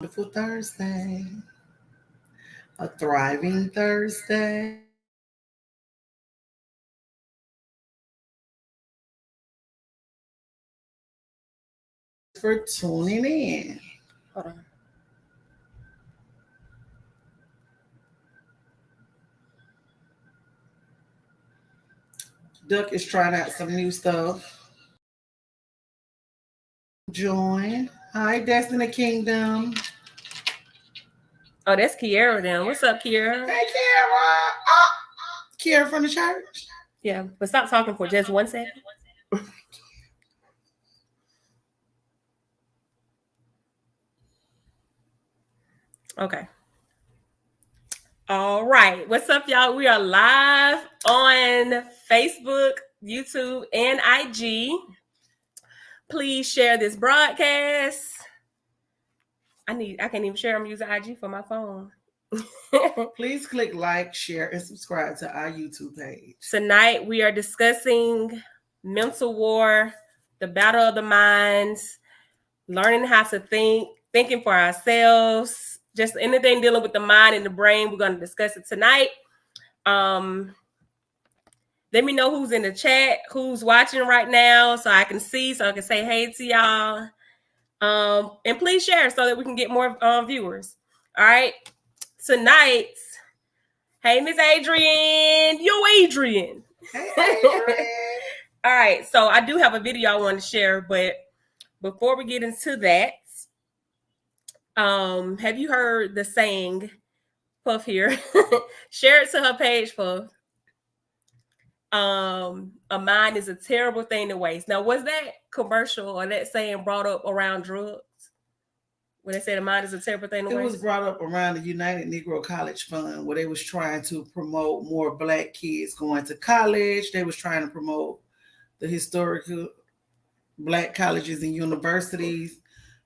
Wonderful Thursday, a thriving Thursday. Thanks for tuning in. Hold on. Duck is trying out some new stuff. Join. Hi, Destiny Kingdom. Oh, that's Kiara then. What's up, Kiara? Hey, Kiara. Oh, Kiara from the church. Yeah, but stop talking for just 1 second. Okay. All right. What's up, y'all? We are live on Facebook, YouTube, and IG. Please share this broadcast. I can't even share. I'm using IG for my phone. Please click like, share, and subscribe to our YouTube page. Tonight we are discussing mental war, the battle of the minds, learning how to think, thinking for ourselves, just anything dealing with the mind and the brain. We're going to discuss it tonight. Let me know who's in the chat, who's watching right now, so I can see, so I can say hey to y'all. And please share so that we can get more viewers. All right. Tonight, hey, Miss Adrian. Yo, Adrian. Hey, Adrian. All right. So I do have a video I want to share, but before we get into that, have you heard the saying, Puff here? Share it to her page, Puff. A mind is a terrible thing to waste. Now, was that commercial or that saying brought up around drugs? When they said a mind is a terrible thing to waste? It was brought up around the United Negro College Fund, where they was trying to promote more Black kids going to college. They was trying to promote the historical Black colleges and universities.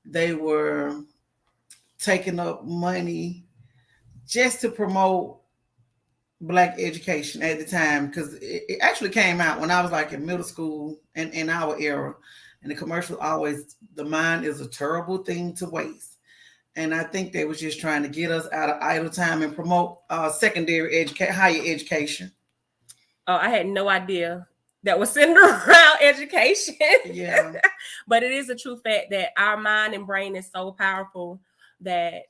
They were taking up money just to promote Black education at the time, because it actually came out when I was like in middle school and in our era. And the commercial always, the mind is a terrible thing to waste. And I think they was just trying to get us out of idle time and promote secondary education, higher education. Oh, I had no idea that was centered around education. Yeah. But it is a true fact that our mind and brain is so powerful that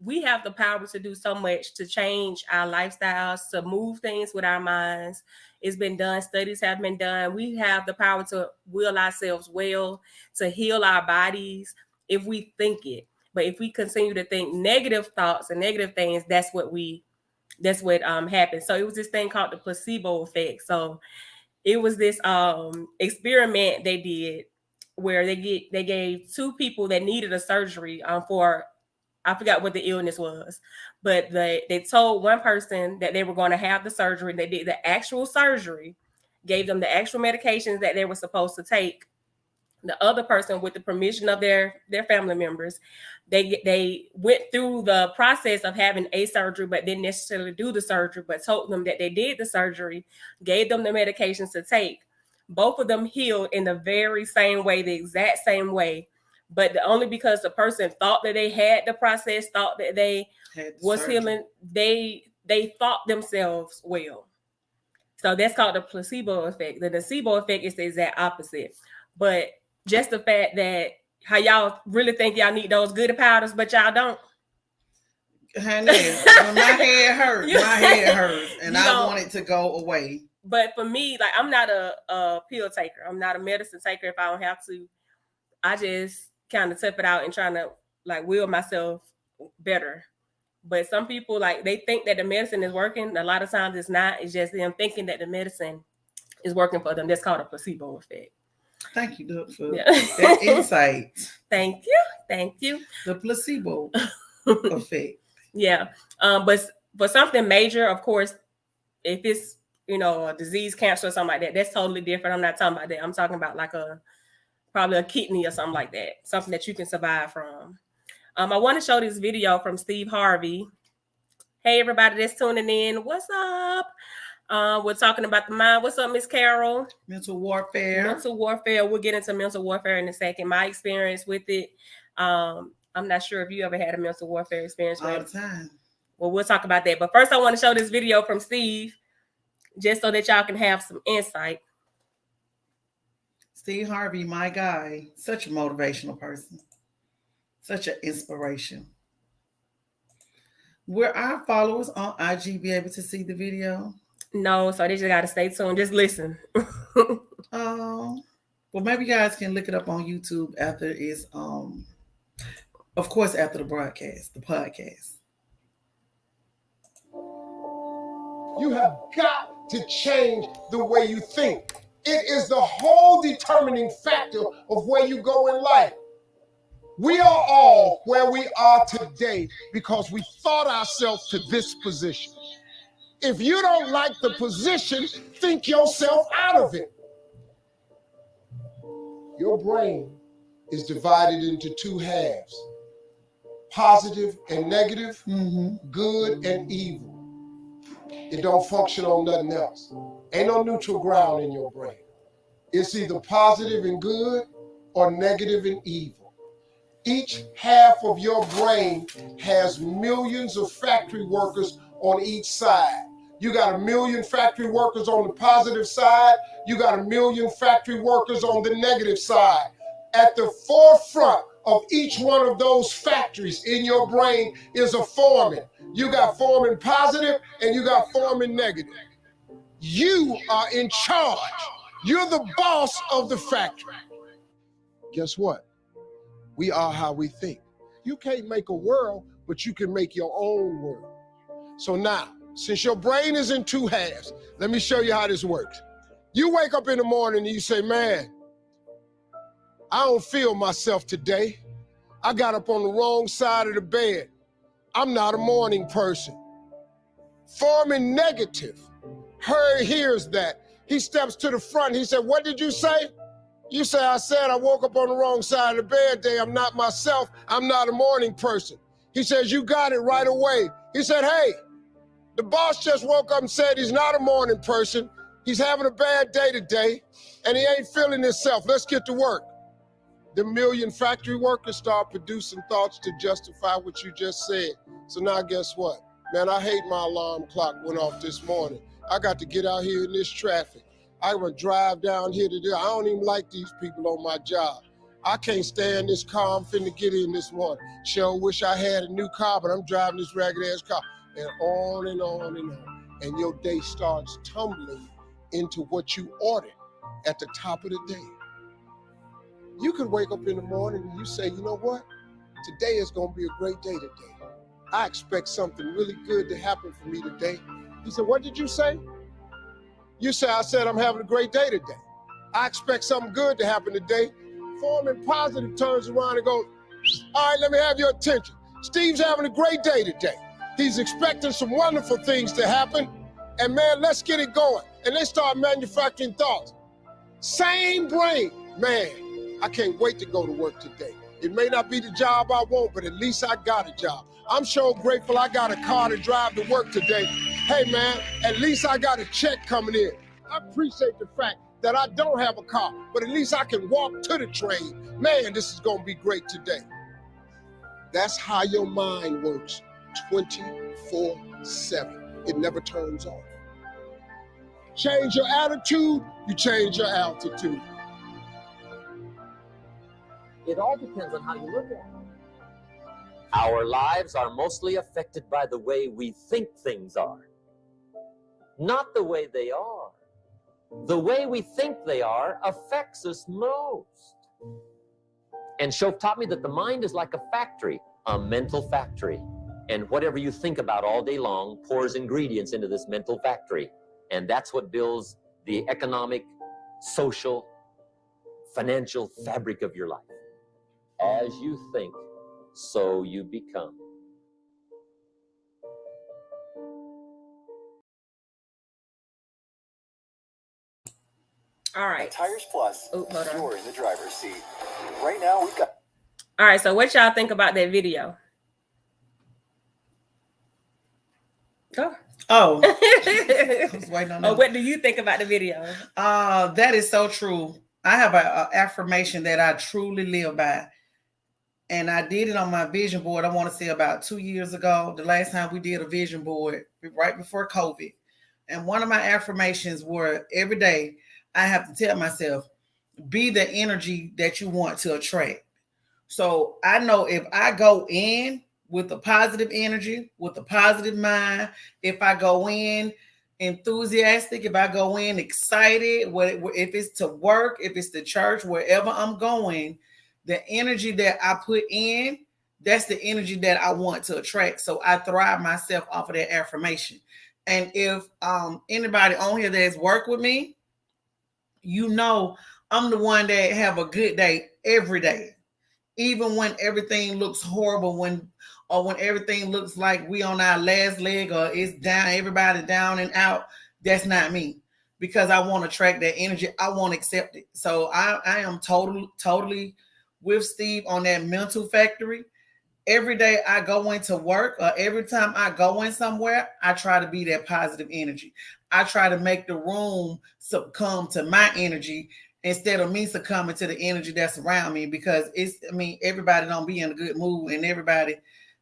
we have the power to do so much to change our lifestyles, to move things with our minds. It's been done. Studies have been done. We have the power to will ourselves well, to heal our bodies if we think it. But if we continue to think negative thoughts and negative things, that's what happens. So it was this thing called the placebo effect. So it was this experiment they did where they gave two people that needed a surgery for, I forgot what the illness was, but they told one person that they were going to have the surgery. They did the actual surgery, gave them the actual medications that they were supposed to take. The other person, with the permission of their family members, they went through the process of having a surgery, but didn't necessarily do the surgery, but told them that they did the surgery, gave them the medications to take. Both of them healed in the very same way, the exact same way. But only because the person thought that they had the process, thought that they was healing, they thought themselves well. So that's called the placebo effect. The nocebo effect is the exact opposite. But just the fact that how y'all really think y'all need those goody powders, but y'all don't. Honey, when my head hurts, and I want it to go away. But for me, like, I'm not a pill taker. I'm not a medicine taker if I don't have to. I just kind of tough it out and trying to like will myself better. But some people, like, they think that the medicine is working. A lot of times it's not. It's just them thinking that the medicine is working for them. That's called a placebo effect. Thank you, Doug, for that insight. Thank you. The placebo effect. Yeah. But for something major, of course, if it's, a disease, cancer or something like that, that's totally different. I'm not talking about that. I'm talking about like probably a kidney or something like that. Something that you can survive from. I want to show this video from Steve Harvey. Hey, everybody that's tuning in. What's up? We're talking about the mind. What's up, Miss Carol? Mental warfare. We'll get into mental warfare in a second. My experience with it. I'm I'm not sure if you ever had a mental warfare experience. All the time. Well, we'll talk about that. But first, I want to show this video from Steve, just so that y'all can have some insight. Steve Harvey, my guy, such a motivational person, such an inspiration. Will our followers on IG be able to see the video? No, so they just got to stay tuned. Just listen. Well, maybe you guys can look it up on YouTube after it's, of course, after the broadcast, the podcast. You have got to change the way you think. It is the whole determining factor of where you go in life. We are all where we are today because we thought ourselves to this position. If you don't like the position, think yourself out of it. Your brain is divided into two halves, positive and negative, good and evil. It don't function on nothing else. Ain't no neutral ground in your brain. It's either positive and good or negative and evil. Each half of your brain has millions of factory workers on each side. You got 1 million factory workers on the positive side. You got 1 million factory workers on the negative side. At the forefront of each one of those factories in your brain is a foreman. You got foreman positive and you got foreman negative. You are in charge. You're the boss of the factory. Guess what? We are how we think. You can't make a world, but you can make your own world. So now, since your brain is in two halves, let me show you how this works. You wake up in the morning and you say, man, I don't feel myself today. I got up on the wrong side of the bed. I'm not a morning person. Foreman negative hears that. He steps to the front. He said, what did you say? You say, I said I woke up on the wrong side of the bed today. I'm not myself. I'm not a morning person. He says, you got it right away. He said, hey, the boss just woke up and said he's not a morning person. He's having a bad day today, and he ain't feeling himself. Let's get to work. The 1 million factory workers start producing thoughts to justify what you just said. So now guess what? Man, I hate my alarm clock went off this morning. I got to get out here in this traffic. I would drive down here to do. I don't even like these people on my job. I can't stand this car I'm finna get in this morning. Sure wish I had a new car, but I'm driving this ragged ass car. And on and on and on. And your day starts tumbling into what you ordered at the top of the day. You could wake up in the morning and you say, you know what? Today is gonna be a great day today. I expect something really good to happen for me today. He said, what did you say? You say, I said I'm having a great day today. I expect something good to happen today. Foreman positive turns around and goes, all right, let me have your attention. Steve's having a great day today. He's expecting some wonderful things to happen. And man, let's get it going. And they start manufacturing thoughts. Same brain. Man, I can't wait to go to work today. It may not be the job I want, but at least I got a job. I'm so grateful I got a car to drive to work today. Hey man, at least I got a check coming in. I appreciate the fact that I don't have a car, but at least I can walk to the train. Man, this is gonna be great today. That's how your mind works 24/7. It never turns off. Change your attitude, you change your altitude. It all depends on how you look at it. Our lives are mostly affected by the way we think things are, not the way they are. The way we think they are affects us most. And Shoaff taught me that the mind is like a factory, a mental factory. And whatever you think about all day long pours ingredients into this mental factory. And that's what builds the economic, social, financial fabric of your life. As you think, so you become. All right. At Tires Plus, Oh, hold on. you're in the driver's seat. Right now, we've got. All right. So, what y'all think about that video? Go. Oh, I was waiting on that. Oh, what do you think about the video? That is so true. I have an affirmation that I truly live by. And I did it on my vision board, I want to say about 2 years ago, the last time we did a vision board, right before COVID. And one of my affirmations were every day I have to tell myself, be the energy that you want to attract. So I know if I go in with a positive energy, with a positive mind, if I go in enthusiastic, if I go in excited, if it's to work, if it's to church, wherever I'm going, the energy that I put in, that's the energy that I want to attract. So I thrive myself off of that affirmation. And if anybody on here that's worked with me, you know I'm the one that have a good day every day. Even when everything looks horrible, when everything looks like we on our last leg or it's down, everybody down and out, that's not me. Because I want to track that energy. I want to accept it. So I am totally with Steve on that mental factory. Every day I go into work or every time I go in somewhere, I try to be that positive energy. I try to make the room succumb to my energy instead of me succumbing to the energy that's around me, because everybody don't be in a good mood, and everybody,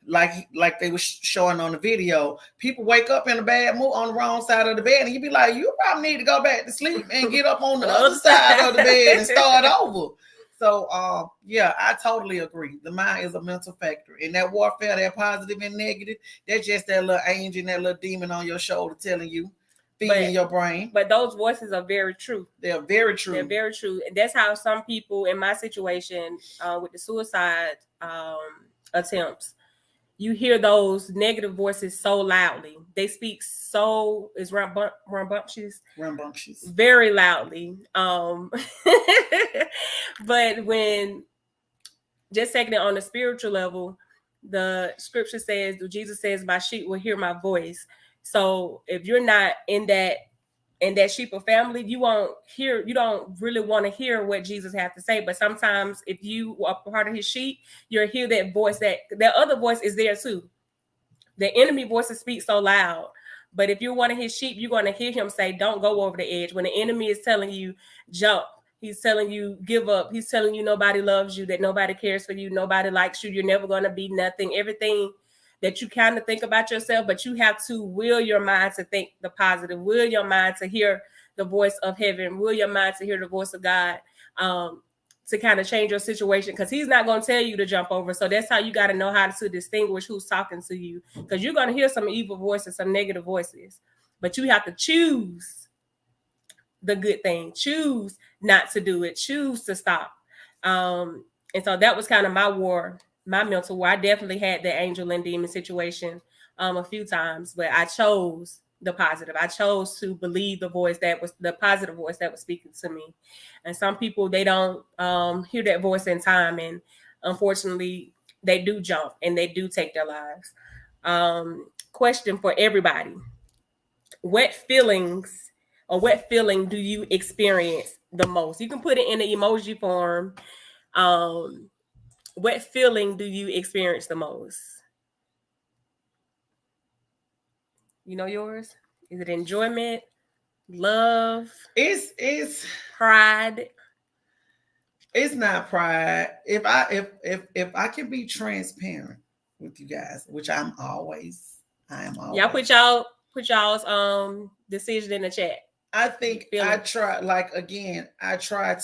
like they were showing on the video, people wake up in a bad mood on the wrong side of the bed, and you be like, you probably need to go back to sleep and get up on the other side of the bed and start over. So, yeah, I totally agree. The mind is a mental factor. And that warfare, that positive and negative, that's just that little angel and that little demon on your shoulder telling you, feeding your brain. But those voices are very true. They're very true. They're very true. And that's how some people in my situation with the suicide attempts, you hear those negative voices so loudly. They speak so, is rambunctious, very loudly. But when, just taking it on the spiritual level, the scripture says, Jesus says, my sheep will hear my voice. So if you're not in that sheep of family, you don't really want to hear what Jesus has to say. But sometimes if you are part of his sheep, you'll hear that voice, that other voice is there too. The enemy voices speak so loud. But if you're one of his sheep, you're going to hear him say, don't go over the edge. When the enemy is telling you, jump, he's telling you, give up. He's telling you nobody loves you, that nobody cares for you, nobody likes you, you're never going to be nothing, everything that you kind of think about yourself, but you have to will your mind to think the positive, will your mind to hear the voice of heaven, will your mind to hear the voice of God, to kind of change your situation, because he's not going to tell you to jump over. So that's how you got to know how to distinguish who's talking to you, because you're going to hear some evil voices, some negative voices, but you have to choose the good thing, choose not to do it, choose to stop. And so that was kind of my mental war. I definitely had the angel and demon situation a few times, but I chose the positive. I chose to believe the voice that was the positive voice that was speaking to me. And some people, they don't hear that voice in time, and unfortunately they do jump and they do take their lives. Question for everybody: what feeling do you experience the most? You can put it in the emoji form. What feeling do you experience the most? You know yours? Is it enjoyment, love? It's pride. It's not pride. If I can be transparent with you guys, which I am always. Y'all put y'all's decision in the chat. I think I try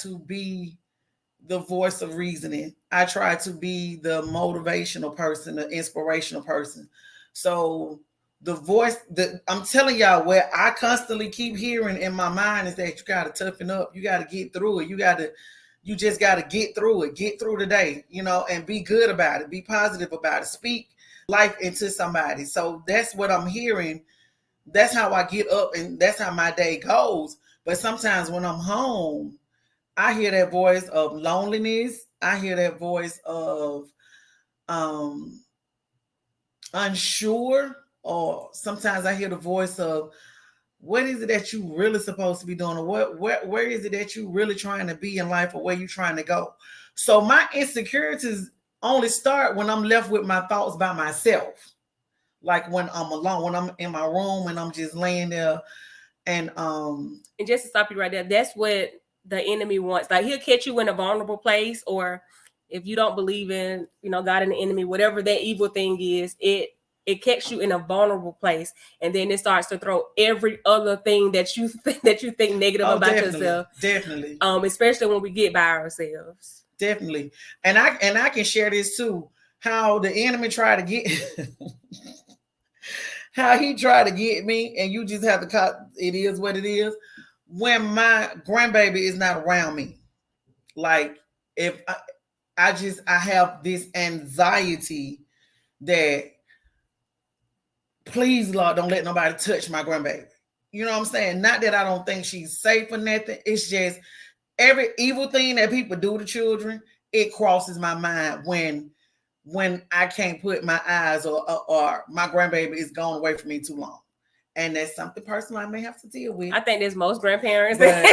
to be the voice of reasoning. I try to be the motivational person, the inspirational person. So the voice that I'm telling y'all, where I constantly keep hearing in my mind, is that you got to toughen up. You got to get through it. You just got to get through it. Get through the day, and be good about it. Be positive about it. Speak life into somebody. So that's what I'm hearing. That's how I get up, and that's how my day goes. But sometimes when I'm home, I hear that voice of loneliness. I hear that voice of unsure, or sometimes I hear the voice of, what is it that you really supposed to be doing, or where is it that you really trying to be in life, or where you trying to go? So my insecurities only start when I'm left with my thoughts by myself. Like when I'm alone, when I'm in my room and I'm just laying there. And just to stop you right there, that's what the enemy wants. Like, he'll catch you in a vulnerable place, or if you don't believe in, God and the enemy, whatever that evil thing is, it catches you in a vulnerable place, and then it starts to throw every other thing that you think negative about yourself. Definitely. Especially when we get by ourselves. Definitely. And I can share this too. How the enemy tried to get how he tried to get me, and you just have to cut. It is what it is. When my grandbaby is not around me, like if I have this anxiety that, please, Lord, don't let nobody touch my grandbaby. You know what I'm saying? Not that I don't think she's safe or nothing. It's just every evil thing that people do to children, it crosses my mind when I can't put my eyes or my grandbaby is gone away from me too long. And that's something personal I may have to deal with. I think there's most grandparents. But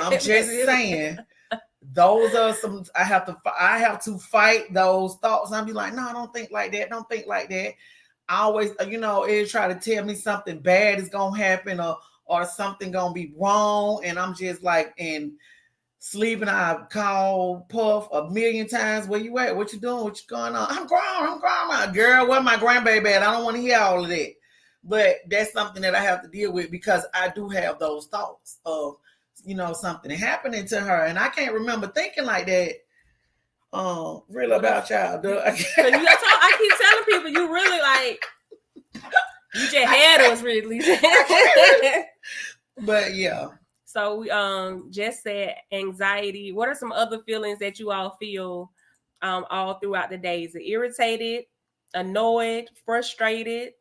I'm just saying, those are some, I have to fight those thoughts. I'll be like, no, don't think like that. Don't think like that. I always, it try to tell me something bad is going to happen or something going to be wrong. And I'm just like, and sleeping, I call Puff a million times. Where you at? What you doing? What you going on? I'm grown. My girl, where my grandbaby at? I don't want to hear all of that. But that's something that I have to deal with because I do have those thoughts of, something happening to her. And I can't remember thinking like that. Really about y'all. I keep telling people you really like, you just had us really. But yeah. So we just said anxiety. What are some other feelings that you all feel all throughout the day? Is it irritated, annoyed, frustrated,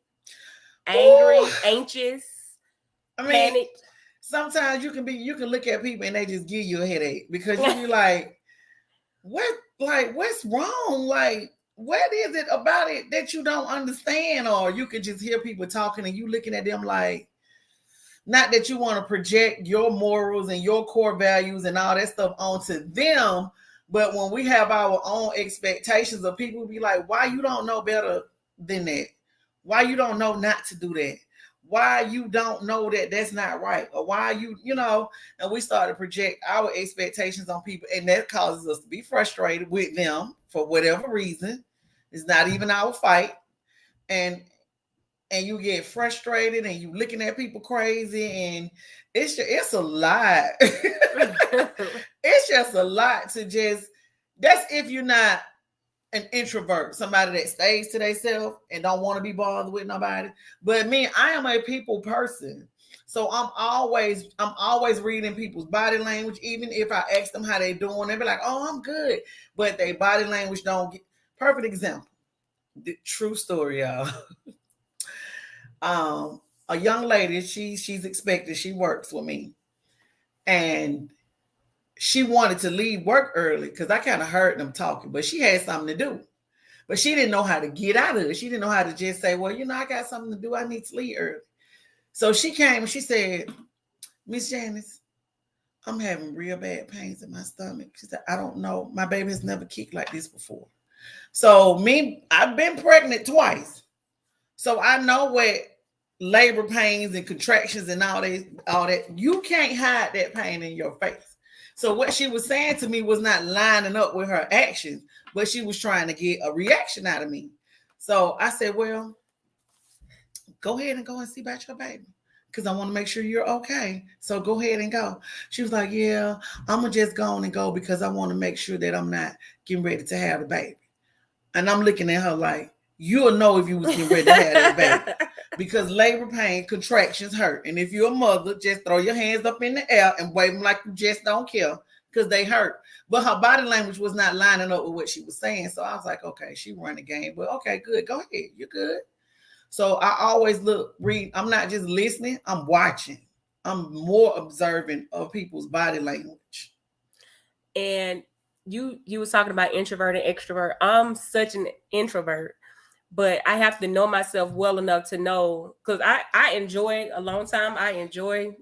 angry, anxious, panicked? Sometimes you can look at people and they just give you a headache because you be like, what's wrong? Like, what is it about it that you don't understand? Or you can just hear people talking and you looking at them like, not that you want to project your morals and your core values and all that stuff onto them, but when we have our own expectations of people, be like, why you don't know better than that? Why you don't know not to do that? Why you don't know that that's not right? Or why and we start to project our expectations on people, and that causes us to be frustrated with them for whatever reason. It's not even our fight. And you get frustrated and you looking at people crazy, and it's a lot. It's just a lot to just, that's if you're not an introvert, somebody that stays to themselves and don't want to be bothered with nobody. But me, I am a people person. So I'm always reading people's body language. Even if I ask them how they doing, they be like, oh, I'm good. But their body language don't get. Perfect example. The true story, y'all. A young lady, she's expected, she works with me. And she wanted to leave work early because I kind of heard them talking, but she had something to do. But she didn't know how to get out of it. She didn't know how to just say, well, I got something to do. I need to leave early. So she came and she said, Miss Janice, I'm having real bad pains in my stomach. She said, I don't know. My baby has never kicked like this before. So I've been pregnant twice. So I know what labor pains and contractions and all that. You can't hide that pain in your face. So what she was saying to me was not lining up with her actions, but she was trying to get a reaction out of me. So I said, well, go ahead and go and see about your baby because I want to make sure you're okay. So go ahead and go. She was like, yeah, I'm going to just go on and go because I want to make sure that I'm not getting ready to have a baby. And I'm looking at her like, you'll know if you was getting ready to have that baby. Because labor pain, contractions hurt. And if you're a mother, just throw your hands up in the air and wave them like you just don't care because they hurt. But her body language was not lining up with what she was saying. So I was like, okay, she run the game. But okay, good. Go ahead. You're good. So I always read. I'm not just listening. I'm watching. I'm more observant of people's body language. And you was talking about introvert and extrovert. I'm such an introvert. But I have to know myself well enough to know, because I enjoy a long time. I enjoy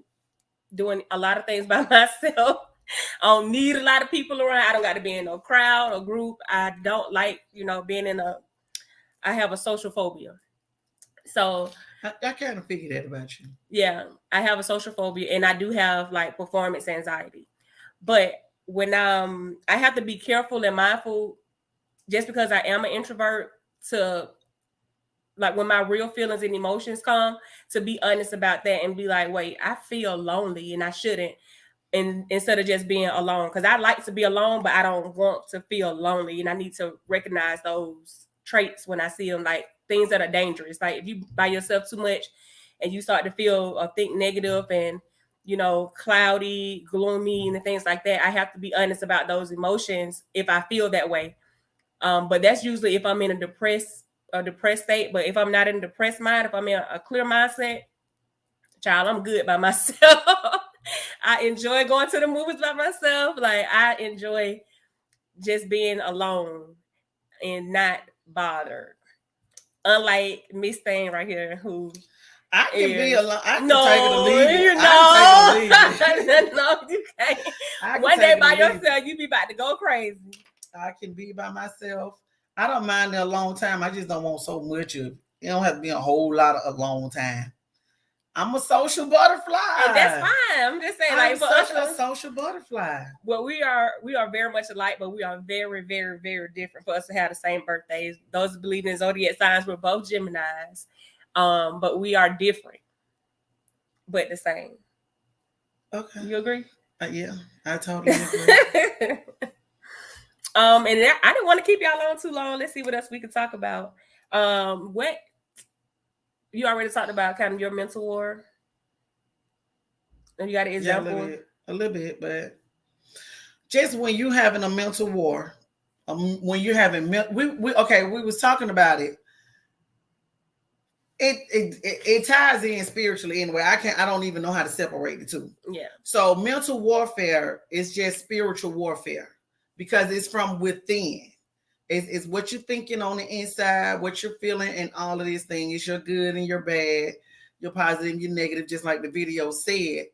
doing a lot of things by myself. I don't need a lot of people around. I don't got to be in no crowd or group. I don't like, being I have a social phobia. So I kind of figured that about you. Yeah, I have a social phobia and I do have like performance anxiety. But when I have to be careful and mindful just because I am an introvert, to like when my real feelings and emotions come, to be honest about that and be like, wait, I feel lonely and I shouldn't. And instead of just being alone, because I like to be alone, but I don't want to feel lonely. And I need to recognize those traits when I see them, like things that are dangerous. Like if you by yourself too much and you start to feel or think negative and, you know, cloudy, gloomy and things like that, I have to be honest about those emotions if I feel that way. But that's usually if I'm in a depressed state. But if I'm not in a depressed mind, if I'm in a clear mindset, child, I'm good by myself. I enjoy going to the movies by myself. Like I enjoy just being alone and not bothered. Unlike Miss Thing right here, who I can be alone. I can no, take it or leave it. you know, I can take it or leave it. no, you can't. I can One take day it or by leave it. yourself, you be about to go crazy. I can be by myself. I don't mind a long time. I just don't want so much of it. It don't have to be a whole lot of a long time. I'm a social butterfly. And that's fine. I'm just saying, I'm like for such us, a social butterfly. well, we are very much alike, but we are very, very, very different for us to have the same birthdays. Those who believe in zodiac signs, we're both Geminis. But we are different, but the same. Okay. You agree? Yeah, I totally agree. And I didn't want to keep y'all on too long. Let's see what else we can talk about. What you already talked about, kind of your mental war. And you got an example? Yeah, a little bit, but just when you having a mental war, when you're having we was talking about it. It ties in spiritually anyway. I don't even know how to separate the two. Yeah. So mental warfare is just spiritual warfare because it's from within. It's what you're thinking on the inside, what you're feeling, and all of these things. It's your good and your bad, your positive, your negative, just like the video said.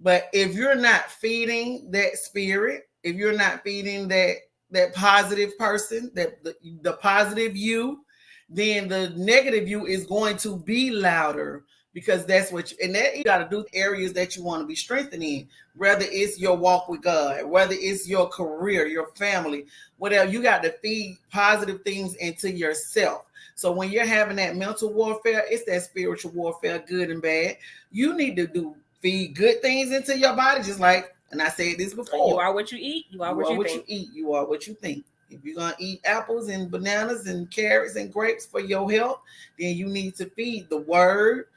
But if you're not feeding that spirit, if you're not feeding that positive person, that the positive you, then the negative you is going to be louder because that's what and that you got to do areas that you want to be strengthened in, whether it's your walk with God, whether it's your career, your family, whatever. You got to feed positive things into yourself. So when you're having that mental warfare, it's that spiritual warfare, good and bad. You need to feed good things into your body, just like, and I said this before. You are what you eat. You are what you think. You are what you think. If you're going to eat apples and bananas and carrots and grapes for your health, then you need to feed the word,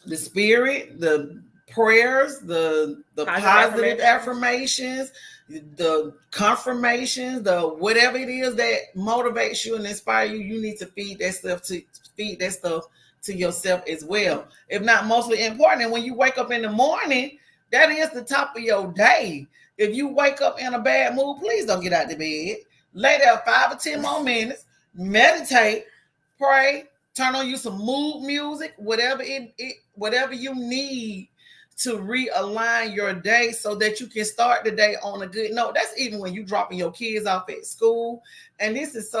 the spirit, the prayers, the positive affirmations, the confirmations, the whatever it is that motivates you and inspires you. You need to feed that stuff to yourself as well. If not mostly important, and when you wake up in the morning, that is the top of your day. If you wake up in a bad mood, please don't get out of bed. Lay there 5 or 10 more minutes, meditate, pray, turn on you some mood music, whatever you need to realign your day so that you can start the day on a good note. That's even when you dropping your kids off at school. And this is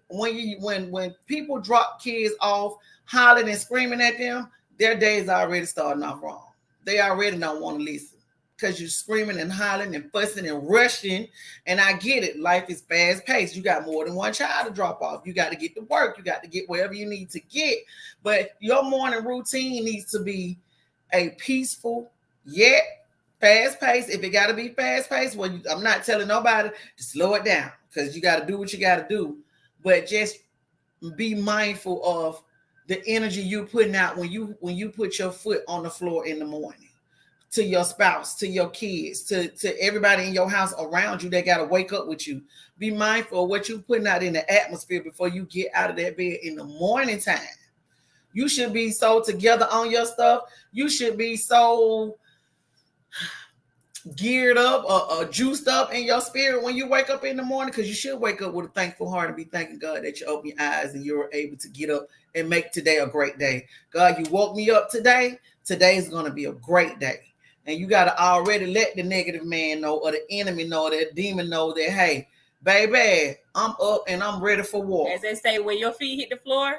when people drop kids off hollering and screaming at them, their day is already starting off wrong. They already don't want to listen because you're screaming and hollering and fussing and rushing. And I get it. Life is fast paced. You got more than one child to drop off. You got to get to work. You got to get wherever you need to get. But your morning routine needs to be a peaceful, yet fast paced. If it got to be fast paced, well, I'm not telling nobody to slow it down because you got to do what you got to do. But just be mindful of the energy you putting out when you put your foot on the floor in the morning. To your spouse, to your kids, to everybody in your house around you, they got to wake up with you. Be mindful of what you're putting out in the atmosphere before you get out of that bed in the morning time. You should be so together on your stuff. You should be so geared up or juiced up in your spirit when you wake up in the morning, because you should wake up with a thankful heart and be thanking God that you open your eyes and you're able to get up and make today a great day. God, you woke me up today. Today is going to be a great day. And you got to already let the negative man know, or the enemy know, or the demon know that, hey, baby, I'm up and I'm ready for war. As they say, when your feet hit the floor,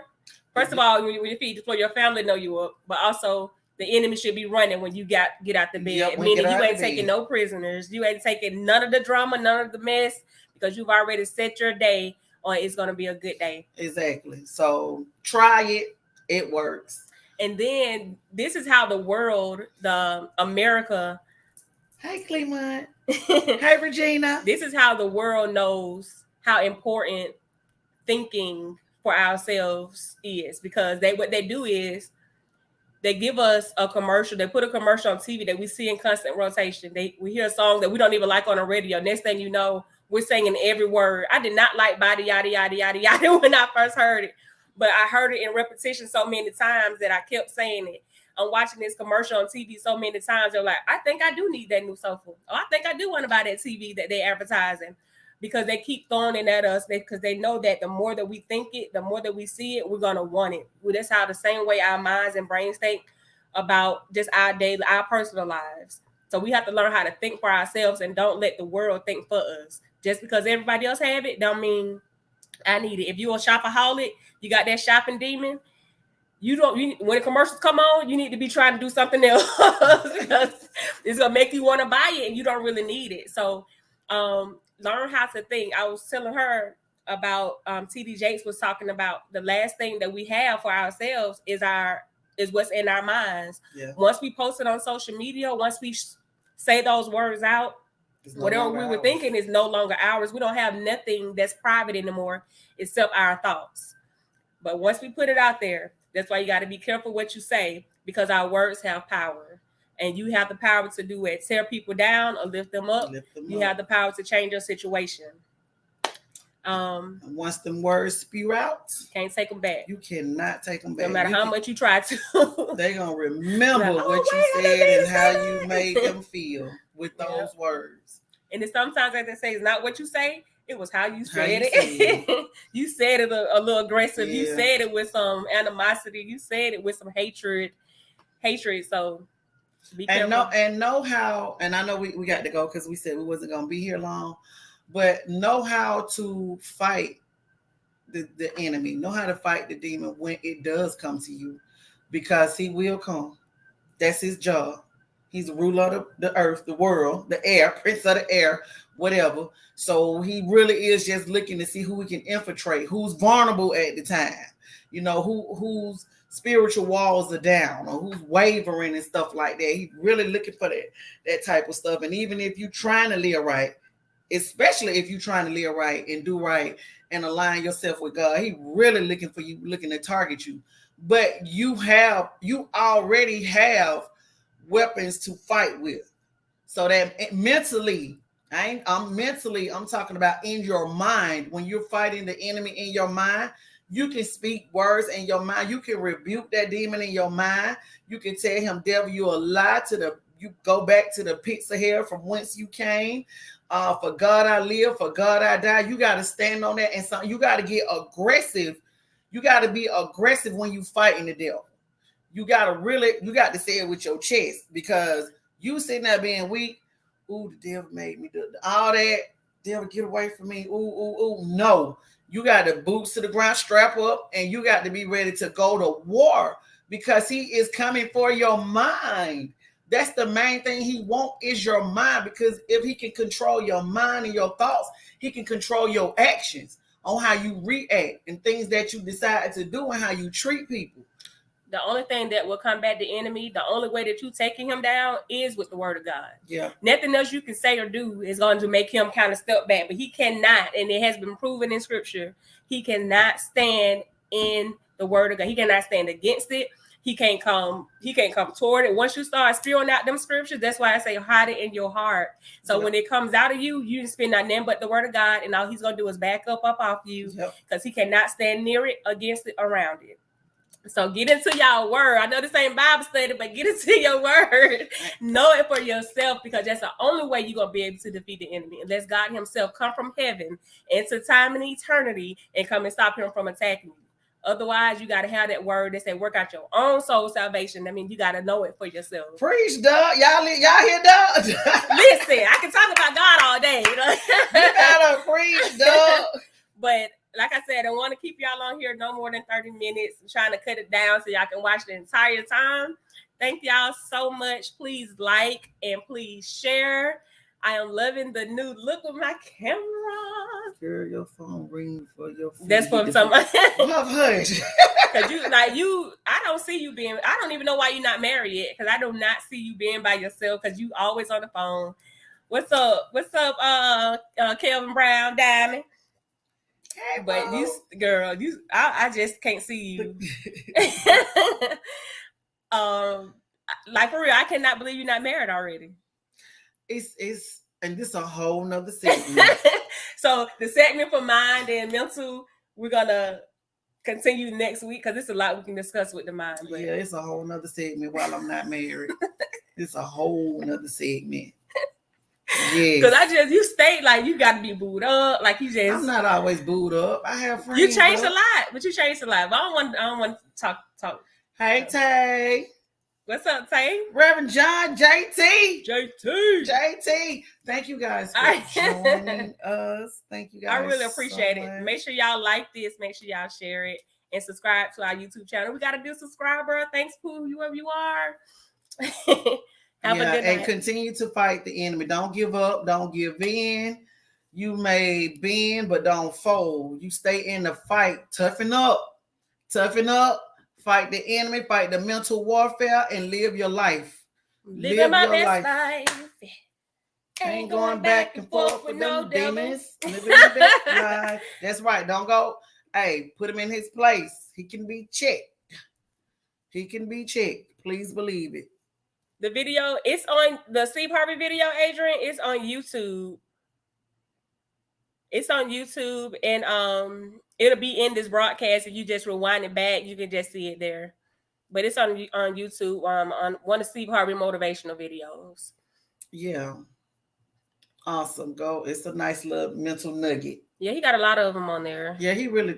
first of all, when your feet hit the floor, your family know you up. But also, the enemy should be running when you get out the bed. Meaning you ain't taking no prisoners. You ain't taking none of the drama, none of the mess. because you've already set your day on it's going to be a good day. Exactly. So try it. It works. And then this is how the world, the America. Hey, Cleveland. Hey, Regina. This is how the world knows how important thinking for ourselves is, because what they do is they give us a commercial. They put a commercial on TV that we see in constant rotation. We hear a song that we don't even like on the radio. Next thing you know, we're singing every word. I did not like body yada yada yada yada when I first heard it, but I heard it in repetition so many times that I kept saying it. I'm watching this commercial on TV so many times. They're like, I think I do need that new sofa. Oh, I think I do want to buy that TV that they're advertising, because they keep throwing it at us, because they know that the more that we think it, the more that we see it, we're going to want it. Well, that's how the same way our minds and brains think about just our personal lives. So we have to learn how to think for ourselves and don't let the world think for us. Just because everybody else have it, don't mean I need it. If you're a shopaholic, you got that shopping demon, when the commercials come on, you need to be trying to do something else because it's going to make you want to buy it and you don't really need it. So, learn how to think. I was telling her about TD Jakes was talking about the last thing that we have for ourselves is what's in our minds. Yeah. Once we post it on social media, once we say those words out, whatever we were thinking is no longer ours. We don't have nothing that's private anymore except our thoughts. But once we put it out there, that's why you got to be careful what you say, because our words have power. And you have the power to do it. Tear people down or lift them up. You have the power to change your situation. Once them words spew out, you can't take them back. You cannot take them back. No matter how much you try to. They're going to remember what you said and how you made them feel with those words. And then sometimes, as they say, it's not what you say. It was how you said it. You said it a little aggressive. Yeah. You said it with some animosity. You said it with some hatred. So... know how, and I know we got to go because we said we wasn't going to be here long, but know how to fight the enemy. Know how to fight the demon when it does come to you, because he will come. That's his job. He's the ruler of the earth, the world, the air, prince of the air, whatever. So he really is just looking to see who he can infiltrate, who's vulnerable at the time, who's spiritual walls are down or who's wavering and stuff like that. He's really looking for that type of stuff. And even if you're trying to live right, especially if you're trying to live right and do right and align yourself with God, he's really looking for you, looking to target you. But you already have weapons to fight with. So that mentally, I'm talking about in your mind. When you're fighting the enemy in your mind, you can speak words in your mind. You can rebuke that demon in your mind. You can tell him, devil, you a lie you go back to the pits of hell from whence you came. For God I live, for God I die. You got to stand on that. And so you got to get aggressive. You got to be aggressive when you fighting the devil. You got to say it with your chest, because you sitting there being weak. Ooh, the devil made me do all that. Devil, get away from me. Ooh. No. You got the boots to the ground, strap up, and you got to be ready to go to war, because he is coming for your mind. That's the main thing he wants, is your mind, because if he can control your mind and your thoughts, he can control your actions on how you react and things that you decide to do and how you treat people. The only thing that will combat the enemy, the only way that you taking him down is with the word of God. Yeah. Nothing else you can say or do is going to make him kind of step back. But he cannot, and it has been proven in scripture, he cannot stand in the word of God. He cannot stand against it. He can't come toward it. Once you start spewing out them scriptures, that's why I say hide it in your heart. So when it comes out of you, you spend nothing but the word of God, and all he's going to do is back up off you, because he cannot stand near it, against it, around it. So get into y'all word. I know this ain't Bible study, but get into your word. Know it for yourself, because that's the only way you're going to be able to defeat the enemy. Unless God himself come from heaven into time and eternity and come and stop him from attacking you. Otherwise, you got to have that word that say work out your own soul salvation. I mean, you got to know it for yourself. Preach, dog. Y'all hear, dog? Listen, I can talk about God all day. You gotta preach, dog. But like I said, I don't want to keep y'all on here no more than 30 minutes. I'm trying to cut it down so y'all can watch the entire time. Thank y'all so much. Please like and please share. I am loving the new look with my camera. Girl, your phone ring for your phone. That's for somebody. Hush. Cause I don't see you being. I don't even know why you're not married yet. Cause I do not see you being by yourself. Cause you always on the phone. What's up? Kelvin Brown Diamond? Hey, But I just can't see you. Like for real, I cannot believe you're not married already. It's and this a whole nother segment. So the segment for mind and mental, we're gonna continue next week because it's a lot we can discuss with the mind. But yeah, it's a whole nother segment while I'm not married. It's a whole nother segment. Yeah, because you state like you got to be booed up, like you just. I'm not always booed up. I have friends. You changed a lot, but you changed a lot. But I don't want to talk. Hey Tay, what's up, Tay? Reverend John JT. JT. Thank you guys for joining us. Thank you guys. I really appreciate so it. much. Make sure y'all like this. Make sure y'all share it and subscribe to our YouTube channel. We got a new subscriber. Thanks, Pooh, whoever you are. Have a good night. And continue to fight the enemy. Don't give up. Don't give in. You may bend, but don't fold. You stay in the fight. Toughen up. Toughen up. Fight the enemy. Fight the mental warfare and live your life. Living my best life. Ain't going back and forth with no demons. Living your best life. That's right. Don't go. Hey, put him in his place. He can be checked. He can be checked. Please believe it. The video, it's on the Steve Harvey video, Adrian. It's on YouTube. It's on YouTube, and it'll be in this broadcast. If you just rewind it back, you can just see it there. But it's on YouTube, on one of Steve Harvey motivational videos. Yeah. Awesome. Go. It's a nice little mental nugget. Yeah, he got a lot of them on there. Yeah, he really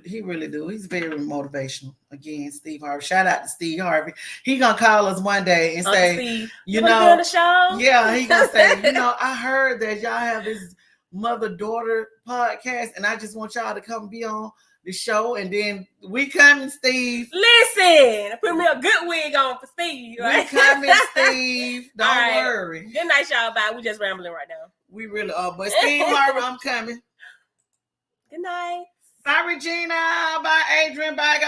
do. He's very motivational. Again, Steve Harvey. Shout out to Steve Harvey. He gonna call us one day and say, Steve, you know, be on the show? Yeah, he gonna say, I heard that y'all have this mother-daughter podcast, and I just want y'all to come be on the show, and then we coming, Steve. Listen, put me a good wig on for Steve. Right? We coming, Steve. Don't worry. Good night, y'all. Bye. We just rambling right now. We really are, but Steve Harvey, I'm coming. Good night. Bye, Regina. Bye, Adrian. Bye, guys.